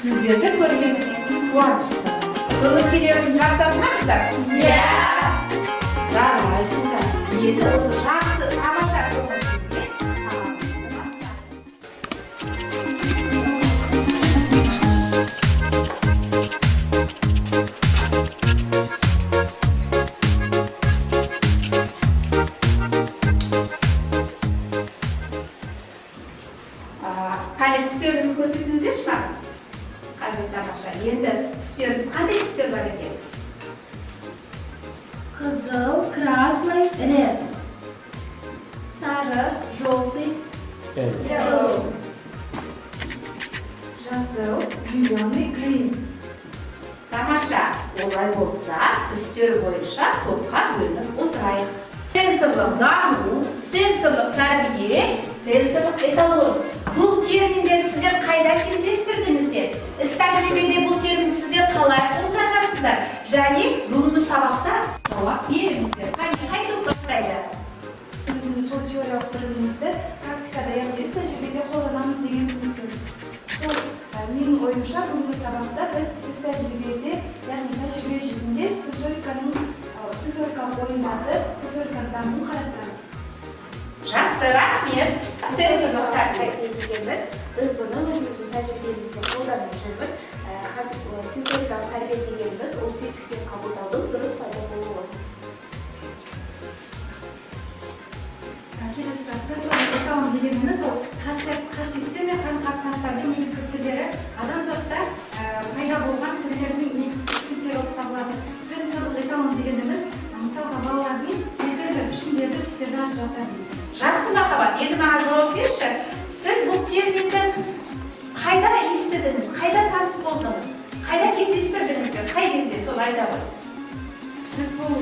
Сіздерді көргеніме қуаныштымын. Көңіл-күйлеріңіз жақсы ма қыздар? Иә. Жарайсыздар. Енді осы жақсы тамаша көңіл-күйге қане түстеріңізді көрсетіңіздерші маған. Қандай тамаша. Енді түстеріңіз қандай түстер бар екен? Қызыл, красный, ред. Сары, желтый, yellow. Жасыл, зеленый, green. Тамаша. Олай болса, түстер бойынша топқа бөлініп отырайық. Сенсорлық даму, сенсорлық тәрбие, сенсорлық эталон. Бұл терминдерді сіздер қайда кездестірдіңіздер? Іс тәжірибеде бұл терминді сіздер қалай қолданасыздар? Және бүгінгі сабақта жауап беріңіздер. Қай топқа қарайды? Біздің сол теориялық білімімізді практикада, яғни іс тәжірибеде қолданамыз деген үміттемін. Сол менің ойымша бүгінгі сабақта біз іс тәжірибеде, яғни тәжірибе жүзінде сенсорикалық ойындарды, сенсорикалық дамуын қарастырамыз. Жақсы, рахмет. Сенсорлық тәрбие дегеніміз, біз бұны өзіміздің тәжірибемізде қолданып жүрміз. Сенсорикалық тәрбие дегеніміз ол түйсікке қабылдаудың дұрыс пайда болуы. Келесі сұрақ, сенсорлық эталон дегеніміз ол қасиеттер мен қарым-қатынастардың негізгі түрлері адамзатта пайда болған түрлердің негізгі түсініктері болып табылады. Сенсорлық эталон дегеніміз мысалға балалардың белгілі бір пішіндерді, түстерді ажыратады. Жақсы махаббат, енді маған жауап берші. Сіз бұл терминді қайда естідіңіз, қайда таныс болдыңыз, қайда кездестірдіңіздер, қай кезде сол айда ғой? Біз бұл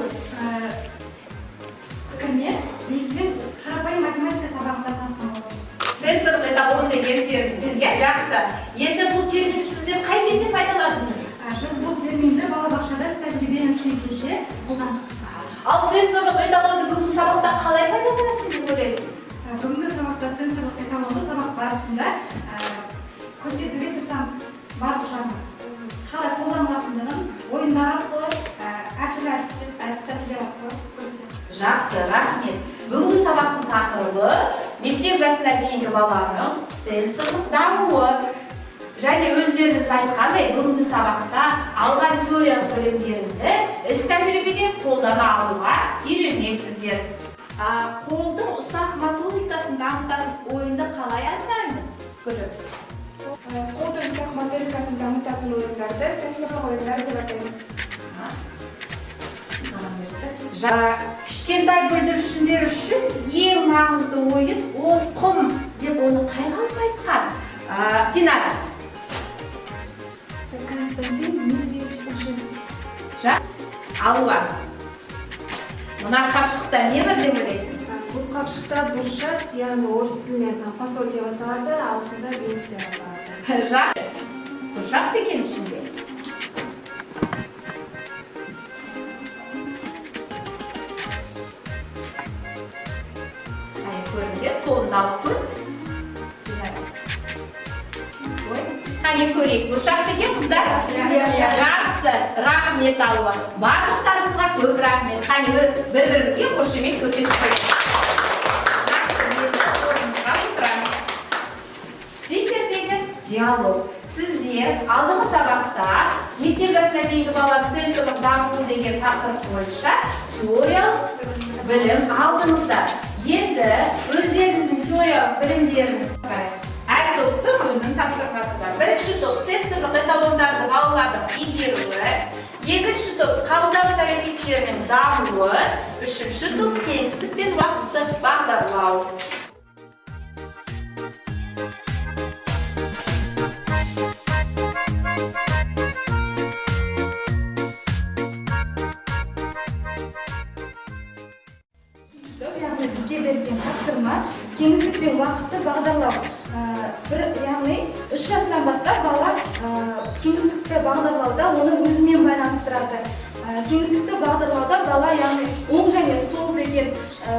пікірмен негізінен қарапайым математика сабағында танысқан боламыз. Сенсорлық эталон деген терминдер, жақсы. Енді бұл терминді сіздер қай кезде пайдаландыңыз? Біз бұл терминді балабақшада тәжірибе өткен кезде қолдандық. Ал сенсорлық эталонды бүгінгі сабақта қалай пайдаланасыз деп ойлайсыз? Бүгінгі сабақта сенсорлық эталонды сабақ барысында көрсетуге тырысамыз барлық жағын. Қалай қолданылатындығын ойындар арқылы, әртүрлі әдіс-тәсілдер арқылы көрсетеміз. Жақсы, рахмет. Бүгінгі сабақтың тақырыбы мектеп жасына дейінгі баланың сенсорлық дамуы. Және өздеріңіз айтқандай, бүгінгі сабақта алған теориялық білімдеріңді іс тәжірибеде қолдана алуға үйренесіздер. Қолдың ұсақ моторикасын дамытатын ойынды қалай атаймыз? Көріп. Қолдың ұсақ моторикасын дамытатын ойындарды сенсорлық ойындар деп атаймыз. Кішкентай бүлдіршіндер үшін ең маңызды ойын ол құм деп оны қайға алып айтқан? Динара. Константин Дмитриевич Ушинский. Алуа. Мына қапшықта не бар деп ойлайсың? Бұл қапшықта бұршақ, яғни орыс тілінен фасоль деп аталады, ағылшынша бейіс деп аталады. Жақсы. Бұршақ екен ішінде. Көріңдер, қолымды алып көр. Қане көрейік, бұршақ деген қыздар? Жақсы, рахмет алуа. Барлықтарыңызға көп рахмет. Қане бір-бірімізге қошемет көрсетіп қойыңыз. Стикердегі диалог. Сіздер алдыңғы сабақта мектеп жасына дейінгі баланың сенсорлық дамуы деген тақырып бойынша теориялық білім алдыңыздар. Енді өздеріңіздің теориялық білімдеріңіз бар. Әр топтың өзінің тапсырмасы бар. Бірінші топ сенсорлық эталондарды балалардың игеруі, екінші топ қабылдау әрекеттерінің дамуы, үшінші топ кеңістік пен уақытты бағдарлау. Бізге берілген тапсырма кеңістік пен уақытты бағдарлау. Яғни 3 жастан бастап бала кеңістікті бағдарлауда оны өзімен байланыстырады. кеңістікті бағдарлауда бала яғни оң және сол деген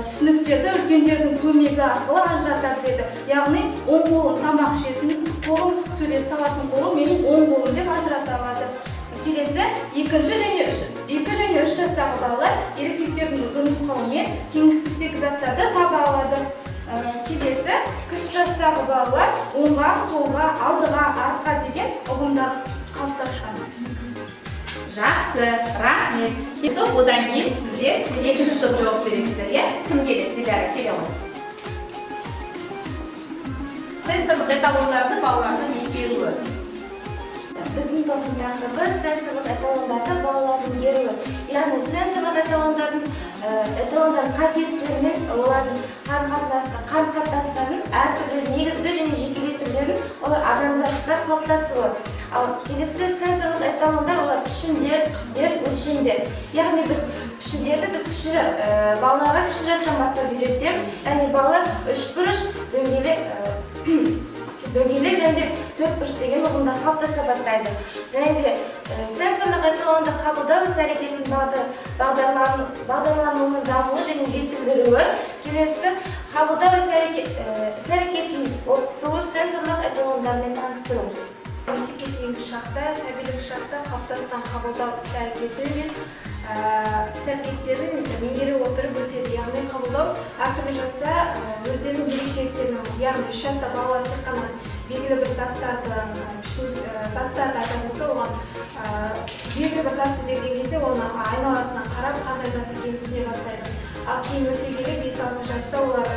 түсініктерді үлкендердің көмегі арқылы ажырата біледі. Яғни оң қолым тамақ ішетін қолым, сурет салатын қолым менің оң қолым деп ажырата алады. Келесі, 2 және 3 жастағы балалар ересектердің нұсқауымен кеңістіктегі заттарды таба алады. Келесі, кіші жастағы балалар оңға, солға, алдыға, артқа деген ұғымдар қалыптасқан. Жақсы, рахмет. Топ, одан кейін сіздер екінші топ жауап бересіздер, иә? Кім келеді? Диляра, келе ғой. Сенсорлық эталондарды балалардың игеруі. Біздің топтың тақырыбы сенсорлық эталондарды балалардың игеруі. Яғни сенсорлық эталондардың қасиеттерімен олардың қарым-қатынастарының әртүрлі негізгі және жекелей түрлерін олар адамзатта қалыптасуы. Ал келесі сенсорлық эталондар олар пішіндер, түстер, өлшемдер. Яғни біз пішіндерді балаларға кіші жастан бастап үйретеміз. Яғни балалар үшбұрыш, дөңгелек және төртбұрыш деген ұғымдар қалыптаса бастайды. Және де сенсорлық эталонды қабылдау іс-әрекетінің бағдарлануының дамуы және жетілдіруі. Келесі қабылдау іс-әрекетінің оқытуы сенсорлық эталондармен таныстыру. Мектепке дейінгі шақта, сәбилік шақта қалыптасқан қабылдау іс-әрекеті мен іс-әрекеттерін меңгере отырып өтеді. Яғни қабылдау әртүрлі жаста өздерінің ерекшеліктерін, яғни 3 жаста балалар тек қана белгілі бір заттарды айтатын болса, оған белгілі бір затты берген кезде оны айналасынан қарап, қандай зат екенін түсіне бастайды. Ал кейін өсе келе 5-6 жаста олар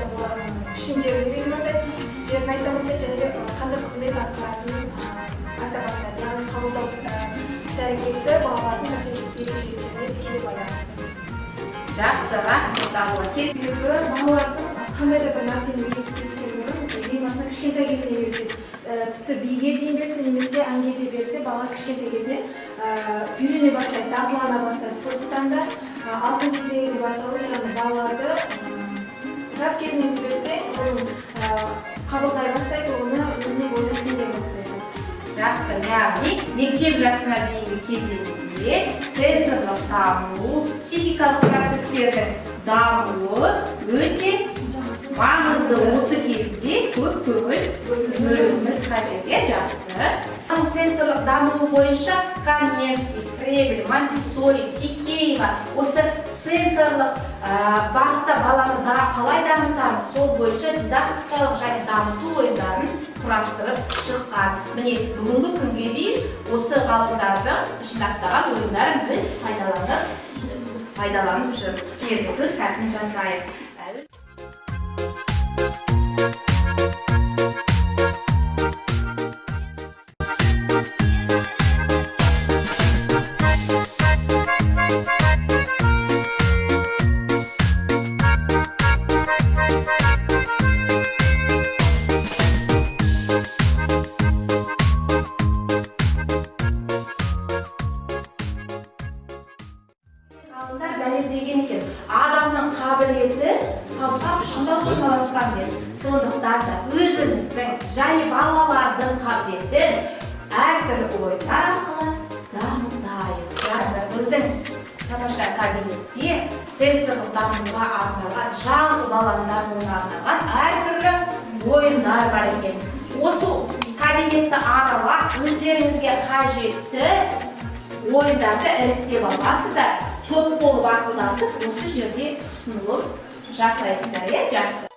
пішіндерін үйренеді, түстерін айта бастайды және де қандай қызмет атқаратынын айта бастайды. Яғни қабылдау іс-әрекеті балалардың ерекшеліктеріне тікелей байланысты. Жақсы, рахмет алуға. Себебі балалардың қандай да бір нәрсені үйреткізгенін ең басында кішкентай кезінен үйретеді. Тіпті биге дейін берсе, немесе әнге де берсе, бала кішкентай кезінен үйрене бастайды, дағдылана бастайды. Сондықтан да алтын кезеңі деп аталады, яғни балаларды жас кезінен үйретсе, оның қабылдай бастайды, оны өзіне бойына сене бастайды. Жақсы, яғни мектеп жасына дейінгі кезеңде сенсорлық даму, психикалық процестердің дамуы өте маңызды. Осы кезде көп көңіл бөлуіміз қажет. Жақсы. Сенсорлық даму бойынша Каменский, Фребель, Монтессори, Тихеева осы сенсорлық бағытта баланы қалай дамытамыз, сол бойынша дидактикалық және дамыту ойындарын құрастырып шыққан. Міне бүгінгі күнге дейін осы ғалымдардың жинақтаған ойындарын біз пайдаланып жүрміз. Келесі сәтін жасайық. Дәлелдеген екен, адамның қабілеті саусақ ұшында орналасқан деп. Сондықтан да өзіміздің және балалардың қабілетін әртүрлі ойындар арқылы дамытайық. Біздің тамаша кабинетте сенсорлық дамуға арналған, жалпы балаларға арналған әртүрлі ойындар бар екен. Осы кабинетті аралап, өздеріңізге қажетті ойындарды іріктеп аласыздар. Топ болып ақылдасып, осы жерде ұсынылып жасайсыздар, жақсы.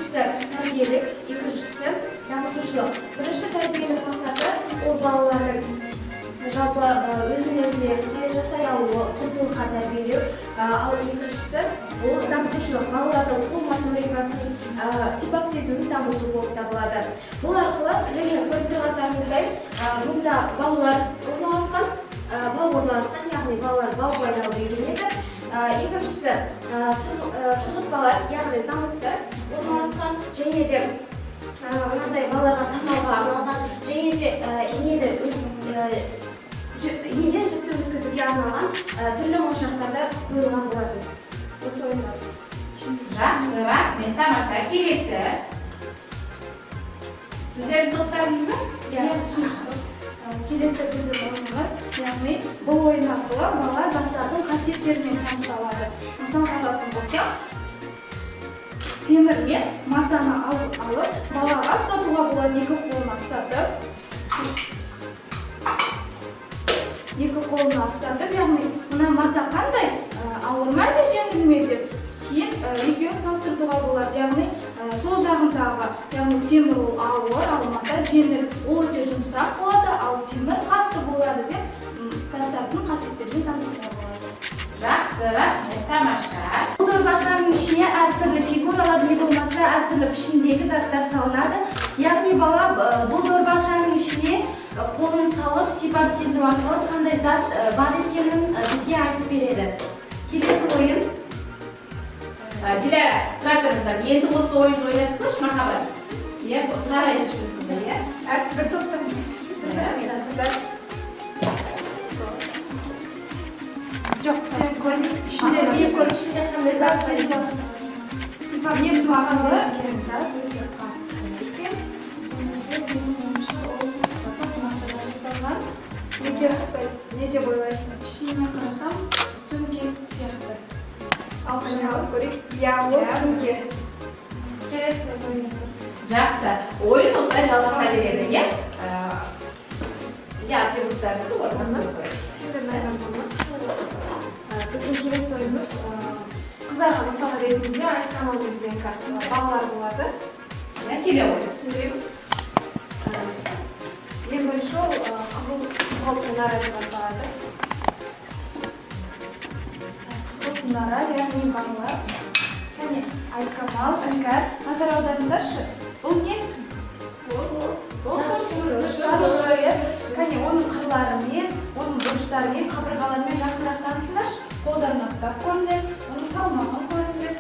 екіншісі тәрбиелік, екіншісі дамытушылық. Бірінші тәрбиенің мақсаты ол балалардың жалпы өзіне-өзі іс жасай алуы, құндылыққа тәрбиелеу. Ал екіншісі ол дамытушылық, балалардың қол моторикасын, сипап сезімін дамыту болып табылады. Бұл арқылы және көріп тұрғандарыңыздай мұнда балалар орналасқан, яғни балалар бау байлауды үйренеді. Екіншісі сырғытпалар, яғни замоктар орналасқан, және де мынандай балаларға сахнауға арналған, және де инеден жүкті өткізуге арналған түрлі моншақтарда қойылған болады. Осы ойындар. Жақсы, рахмет, тамаша. Келесі. Сіздердің топтарыңыз ба? Келесі біздің ойынымыз, яғни бұл ойын арқылы бала заттардың қасиеттерімен таныса алады. Мысалға алатын болсақ, темір мен матаны алып, балаға ұстатуға болады. Екі қолына ұстатып, яғни мына мата қандай, ауырмайды, жеңіл ме деп, кейін екеуін салыстыруға болады. Яғни сол жағындағы, яғни темір ол ауыр, ал мата жеңіл, ол өте жұмсақ болады, ал темір қатты болады деп заттардың қасиеттерін таныстыруға болады. Жақсы, рахмет, тамаша. Бұл дорбашаның ішіне әртүрлі фигуралар не болмаса әртүрлі пішіндегі заттар салынады. Яғни бала бұл дорбашаның ішіне қолын салып, сипап сезім арқылы қандай зат бар екенін бізге айтып береді. Келесі ойын. Диляра, тұра тұрыңыздар. Енді осы ойын ойнадыңызшы, Махаббат? Қарайсыз жүрсіздер, иә? Бір топтан жоқ, сен көр, ішінде не көр, ішінде қандай зат бар. Негізі арқылы неге ұқсайды? Не деп ойлайсың? Пішініне қарасам, сөмке сияқты. Ал жаңалық көрейік. Иә, ол сөмке. Келесі ойыңыз. Жақсы. Ойын осылай жалғаса береді, иә? Иә, атрибуттарыңызды орнына қойып. Біздің келесі ойымыз қыздарға мысалы ретінде айтқанол деген балалар болады. Келе ойын. Түсіндіреміз. Ең бірінші ол қызыл мұнара деп аталады. Қызыл мұнара, яғни балалар. Кәне, айтканал, іңкәр. Назар аударыңдаршы. Бұл не? Кәне, оның қырларымен, оның бұрыштарымен, қабырғаларымен жақынырақ танысыңдаршы. Қолдарына ұстап көріңдер, оның салмағын көріңдер.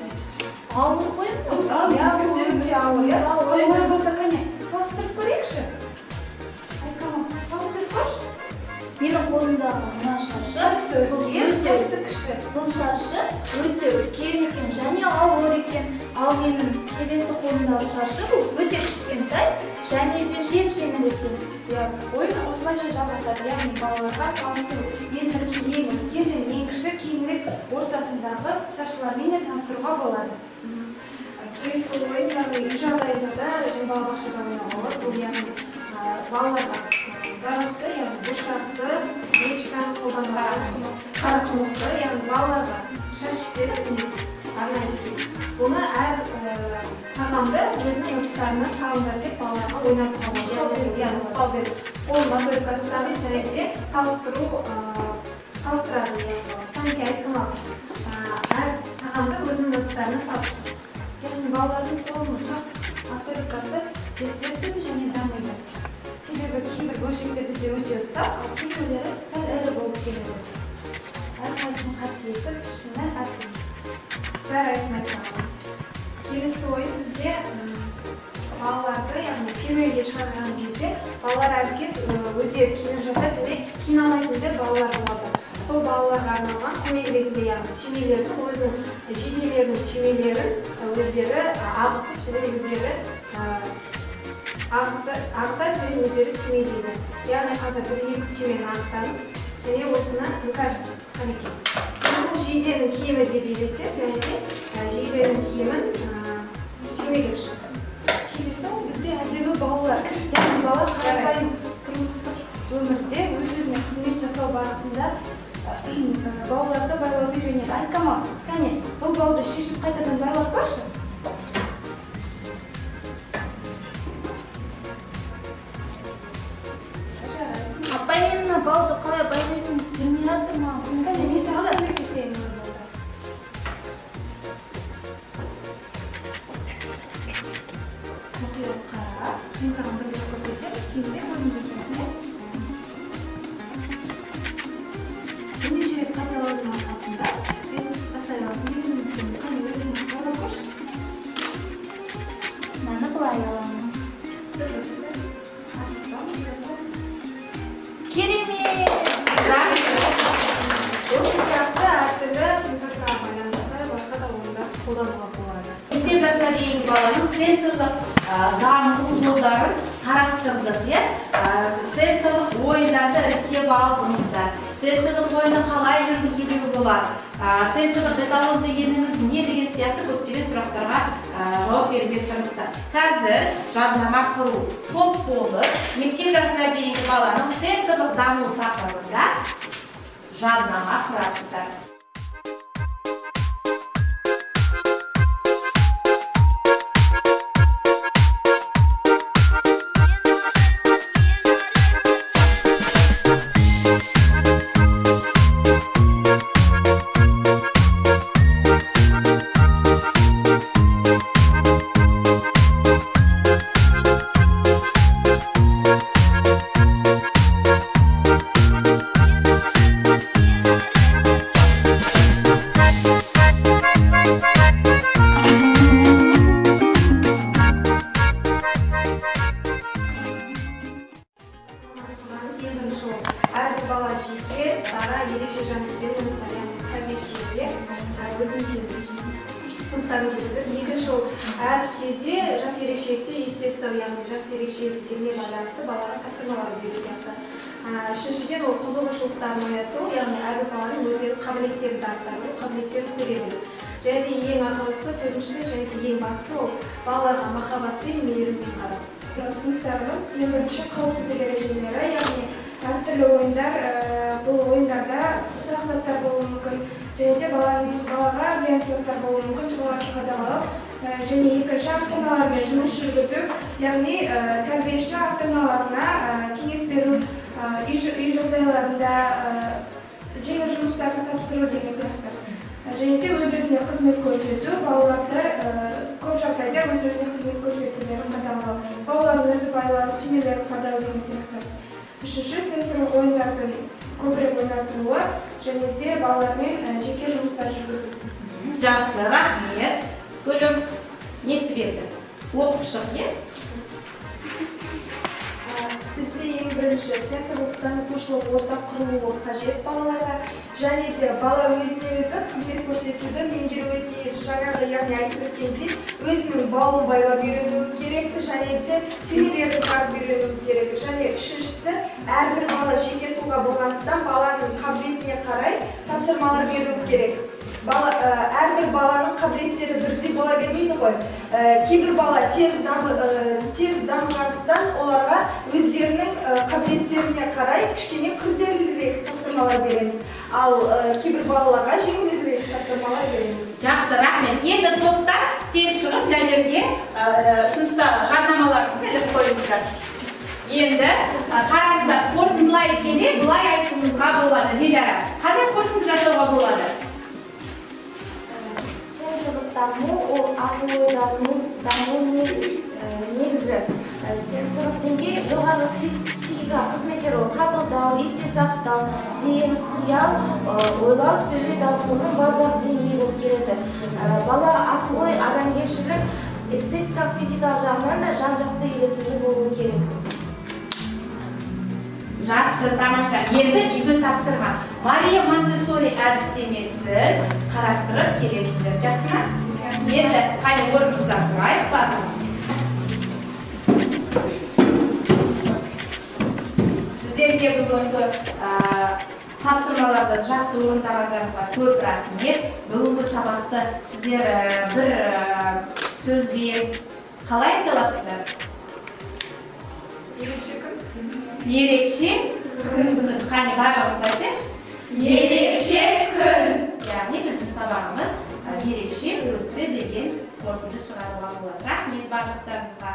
Ауыр қойып қой? Иә, өте ауыр. Олай болса, кәне, салыстырып көрейікші. Айтканал, салыстырып көрші. Менің қолымдағы мына шаршы бұл шаршы өте үлкен екен және ауыр екен. Ал менің келесі қолымдағы шаршы бұл өте кішкентай және де жеп-жеңіл екен. Ойын осылайша жалғасады, яғни балаларға таныстыру. Ең бірінші ең үлкен және ең кіші кейінірек ортасындағы шаршылармен де таныстыруға болады. Келесі ойын яғни үй жағдайында да және балабақшада ойнауға болады. Бұл яғни балаларға дарақты, яғни бұршақты, речканы қолданған қарақұмықты, яғни балаларға шашып беріп арнайы жібереді. Бұны әр тағамды өзінің ыдыстарына салыңдар деп балаларға ойнатуға болады. Яғни ұстау беріп, ол моторикасы жасаумен және де салыстырады. Кәнеке айтқанал, әр тағамды өзінің ыдыстарына салып шығады. Яғни балалардың қолының ұсақ моторикасы жетсе түседі және дамиды. Себебі кейбір бөлшектер бізде өте ұсақ, ал кейбіреулері сәл ірі болып келеді. Әрқайсының қасиеті пішіні әртүрлі. Бәрі айтқанал. Келесі ойын бізде балаларды, яғни серуенге шығарған кезде балалар әркез өздері киініп жатады және қиналмайтындар балалар болады. Сол балаларға арналған көмек ретінде, яғни түймелердің өзінің жейделерінің түймелерін өздері ағысып және өздері ағытады және өздері түймелейді. Яғни қазір бір-екі түймені ағытамыз және осыны іңкәр қанеке. Бұл жейденің киімі деп елестер және де жейденің киімін түймеге шығады. Келесі ол бізде әдемі балалар. Яғни бала қарапайым тұрмыстық өмірде өз-өзіне қызмет жасау барысында балаларды байлауды үйренеді. Айткамал, кәне, бұл бауды шешіп қайтадан байлап көрші. ана балды қалай байлайтынын білмей жатыр маған. Мен саған көмектесейін болса. Мұқият қара. Мен саған бірге көрсетемін. Кейіннен өзің жасайсың. Бірнеше рет қайталаудың арқасында сен жасай аласың дегенім үшін қане өзің жасай көрші. Мынаны былай аламын. Керемет! Осы сияқты әртүрлі сенсорикаға байланысты басқа да ойындар қолдануға болады. Мектеп жасына дейінгі баланың сенсорлық даму жолдарын қарастырдық, иә? Сенсорлық ойындарды іріктеп алдыңыздар. Сенсорлық ойынды қалай жүргізуге болады? Сенсорлық эталон дегеніміз не деген сияқты көптеген сұрақтарға жауап беруге тырысты. Қазір жаднама құру топ болып, мектеп жасына дейінгі баланың сенсорлық даму тақырыбында жаднама құрасыздар. Әрбір бала жеке, дара, ерекше жанкүйер қабілетшілерге өзінің ұсыныстарын жүргізеді. Екінші ол әр кезде жас ерекшелікте есте ұстау, яғни жас ерекшеліктеріне байланысты балаға тапсырмалар беру сияқты. Үшіншіден ол қызығушылықтарын ояту, яғни әрбір баланың өздерінің қабілеттерін арттыру, қабілеттерін көре білу. Және де ең ақылдысы, төртіншісі және де ең бастысы ол балаларға махаббатпен, мейіріммен қарау. Ұсыныстарымыз ең бірінші қауіпсіздік ережелері, яғни әртүрлі ойындар, бұл ойындарда ұсақ заттар болуы мүмкін, және де балаға зиян заттар болуы мүмкін, соларды қадағалау, және екінші ата-аналармен жұмыс жүргізу, яғни тәрбиеші ата-аналарына кеңес беру, үй жағдайларында жеңіл жұмыстарды тапсыру деген сияқты. Және де өз-өзіне қызмет көрсету, балаларды көп жағдайда өз-өзіне қызмет көрсетулерін қадағалау, балалардың өзі байлау, түймелерін қадағалау деген сияқты. Үшінші, сенсорлық ойындардың көбірек ойнатылуы, және де балалармен жеке жұмыстар жүргізу. Жақсы, рахмет. Гүлім, не себепті? Оқып шық, е? Бізде ең бірінші сенсорлық танытушылық орта құрылуы қажет балаларға, және де бала өзіне өзі қызмет көрсетуді меңгеруі тиіс. Жаңағы яғни айтып өткендей, өзінің бауын байлап үйренуі керек, және де түймелерді тағып үйренуі керек. Және үшіншісі, әрбір бала жеке тұлға болғандықтан баланың қабілетіне қарай тапсырмалар беру керек. Әрбір баланың қабілеттері бірдей бола бермейді ғой. Кейбір бала тез дамығандықтан оларға өздерінің қабілеттеріне қарай кішкене күрделірек тапсырмалар береміз. Ал кейбір балаларға жеңілірек тапсырмалар береміз. Жақсы, рахмет. Енді топтар тез шығып, мына жерге ұсыныстар, жарнамаларыңызды іліп қойыңыздар. Енді қараңыздар, қорытындылай келе былай айтуымызға болады, Диляра. Қандай қорытынды жасауға болады? Сенсорлық даму ол ақыл ойлардың даму негізі. Сенсорлық деңгей жоғары психика қызметтер ол қабылдау, есте сақтау, зейін, қиял, ойлау, сөйлеу дамуының базалық деңгейі болып келеді. Бала ақыл ой, адамгершілік, эстетика, физикалық жағынан да жан-жақты үйлесімді болуы керек. Жақсы, тамаша. Енді үйге тапсырма. Мария Монтессори әдістемесін қарастырып келесіздер. Жақсы ма? Енді қане орнымыздан тұрайық, барыңыз. Сіздерге бүгінгі тапсырмаларды жақсы орындағандарыңызға көп рахмет. Бүгінгі сабақты сіздер бір сөзбен қалай айта аласыздар? Ерекше күн. Қане барлығымыз айтайықшы. Ерекше күн. Яғни біздің сабағымыз ерекше өтті деген қорытынды шығаруға болады. Рахмет барлықтарыңызға.